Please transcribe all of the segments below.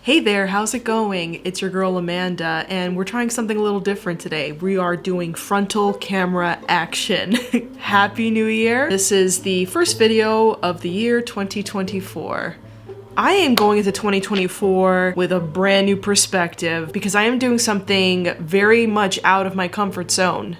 Hey there, how's it going? It's your girl Amanda, and we're trying something a little different today. We are doing frontal camera action. Happy New Year! This is the first video of the year 2024. I am going into 2024 with a brand new perspective because I am doing something very much out of my comfort zone.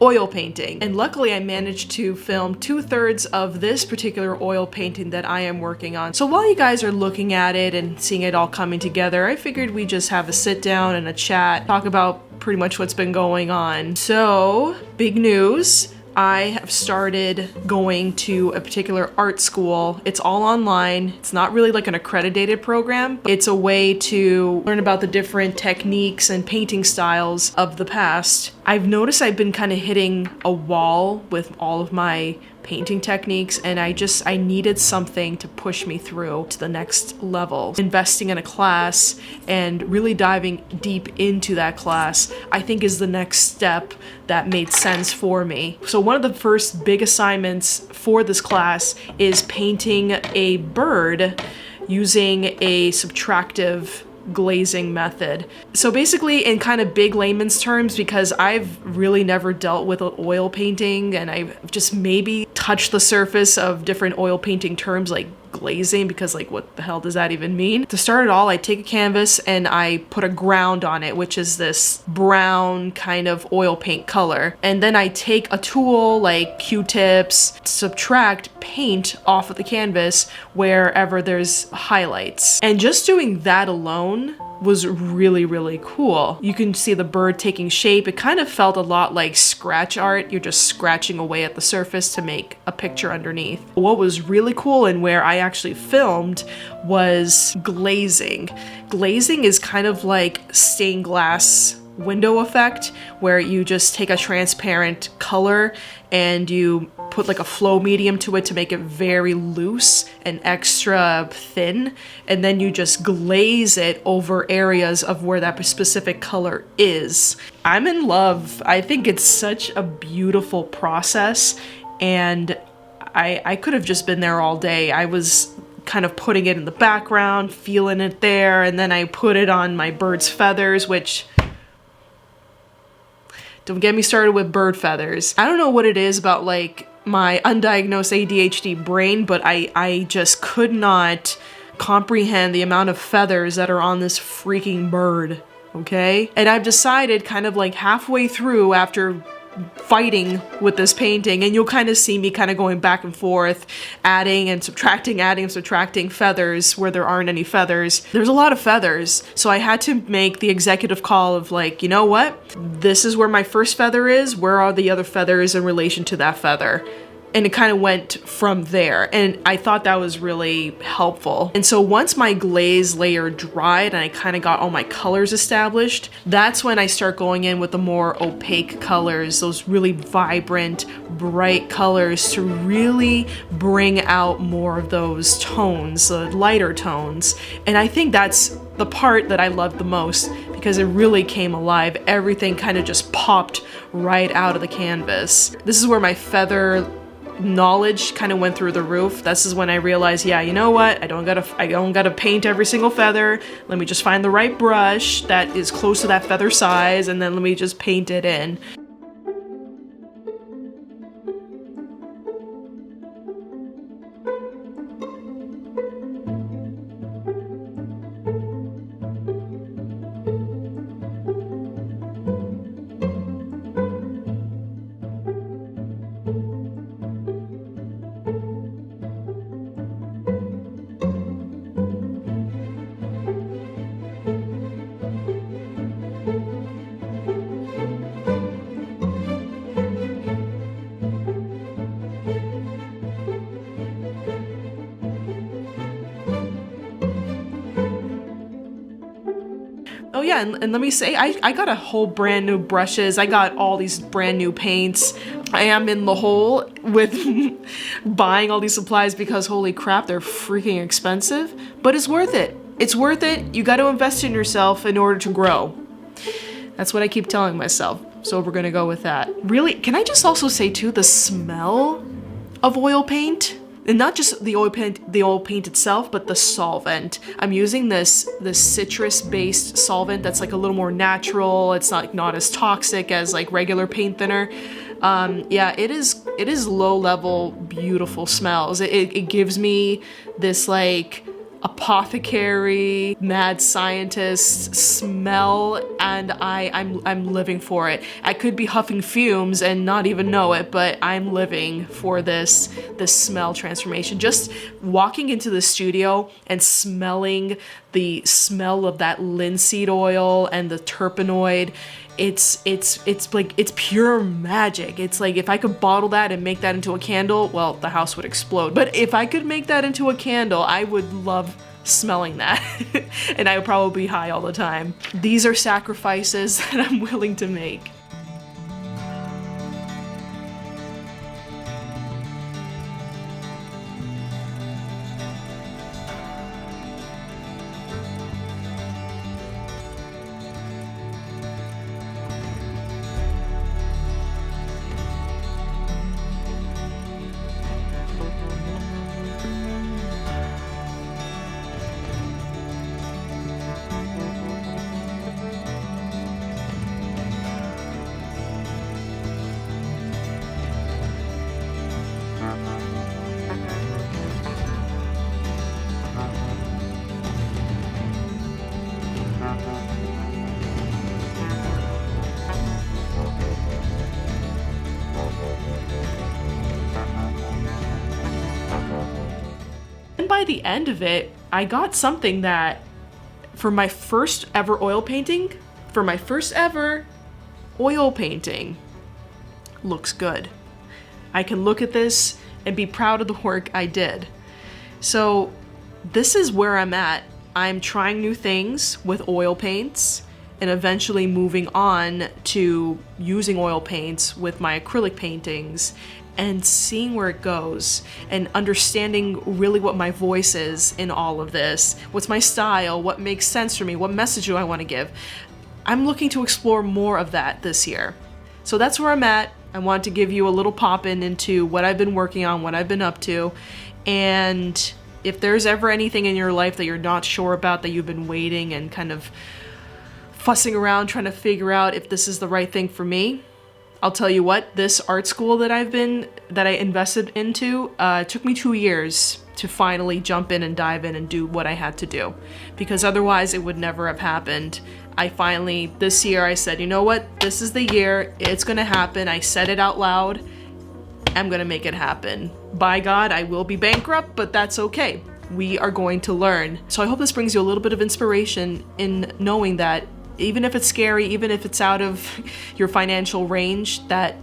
Oil painting. And luckily I managed to film 2/3 of this particular oil painting that I am working on. So while you guys are looking at it and seeing it all coming together, I figured we'd just have a sit down and a chat, talk about pretty much what's been going on. So, big news. I have started going to a particular art school. It's all online. It's not really like an accredited program. It's a way to learn about the different techniques and painting styles of the past. I've noticed I've been kind of hitting a wall with all of my painting techniques, and I needed something to push me through to the next level. Investing in a class and really diving deep into that class, I think, is the next step that made sense for me. So one of the first big assignments for this class is painting a bird using a subtractive glazing method. So basically, in kind of big layman's terms, because I've really never dealt with oil painting and I've just maybe touched the surface of different oil painting terms like glazing, because like what the hell does that even mean? To start it all, I take a canvas and I put a ground on it, which is this brown kind of oil paint color. And then I take a tool like Q-tips, subtract paint off of the canvas wherever there's highlights. And just doing that alone was really, really cool. You can see the bird taking shape. It kind of felt a lot like scratch art. You're just scratching away at the surface to make a picture underneath. What was really cool and where I actually filmed was glazing. Glazing is kind of like stained glass window effect, where you just take a transparent color and you put like a flow medium to it to make it very loose and extra thin, and then you just glaze it over areas of where that specific color is. I'm in love. I think it's such a beautiful process, and I could have just been there all day. I was kind of putting it in the background, feeling it there, and then I put it on my bird's feathers, which... don't get me started with bird feathers. I don't know what it is about like my undiagnosed ADHD brain, but I just could not comprehend the amount of feathers that are on this freaking bird, okay? And I've decided kind of like halfway through, after fighting with this painting, and you'll kind of see me kind of going back and forth, adding and subtracting feathers where there aren't any feathers. There's a lot of feathers, so I had to make the executive call of like, you know what? This is where my first feather is. Where are the other feathers in relation to that feather? And it kind of went from there, and I thought that was really helpful. And so once my glaze layer dried and I kind of got all my colors established, that's when I start going in with the more opaque colors, those really vibrant, bright colors, to really bring out more of those tones, the lighter tones. And I think that's the part that I loved the most, because it really came alive. Everything kind of just popped right out of the canvas. This is where my feather knowledge kind of went through the roof. This is when I realized, yeah, you know what? I don't gotta paint every single feather. Let me just find the right brush that is close to that feather size, and then let me just paint it in. Oh yeah, and let me say, I got a whole brand new brushes. I got all these brand new paints. I am in the hole with buying all these supplies because holy crap, they're freaking expensive. But it's worth it. It's worth it. You got to invest in yourself in order to grow. That's what I keep telling myself. So we're gonna go with that. Really, can I just also say too, the smell of oil paint And not just the oil paint itself, but the solvent. I'm using this citrus-based solvent that's like a little more natural. It's not as toxic as like regular paint thinner. Yeah, it is low-level, beautiful smells. It gives me this like apothecary, mad scientist smell, and I'm living for it. I could be huffing fumes and not even know it, but I'm living for this smell transformation. Just walking into the studio and smelling the smell of that linseed oil and the terpenoid, it's like, it's pure magic. It's like, if I could bottle that and make that into a candle, well, the house would explode. But if I could make that into a candle, I would love smelling that. And I would probably be high all the time. These are sacrifices that I'm willing to make. And by the end of it, I got something that, for my first ever oil painting, looks good. I can look at this and be proud of the work I did. So this is where I'm at. I'm trying new things with oil paints and eventually moving on to using oil paints with my acrylic paintings and seeing where it goes and understanding really what my voice is in all of this. What's my style? What makes sense for me? What message do I want to give? I'm looking to explore more of that this year. So that's where I'm at. I wanted to give you a little pop-in into what I've been working on, what I've been up to, and if there's ever anything in your life that you're not sure about, that you've been waiting and kind of fussing around trying to figure out if this is the right thing for me, I'll tell you what, this art school that I invested into took me 2 years to finally jump in and dive in and do what I had to do, because otherwise it would never have happened. This year I said, you know what, this is the year, it's gonna happen. I said it out loud, I'm gonna make it happen. By God, I will be bankrupt, but that's okay. We are going to learn. So I hope this brings you a little bit of inspiration in knowing that even if it's scary, even if it's out of your financial range, that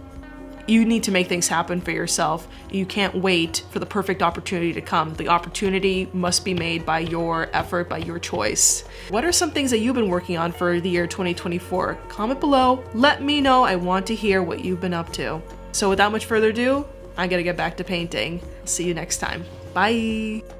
you need to make things happen for yourself. You can't wait for the perfect opportunity to come. The opportunity must be made by your effort, by your choice. What are some things that you've been working on for the year 2024? Comment below, let me know. I want to hear what you've been up to. So without much further ado, I gotta get back to painting. See you next time. Bye.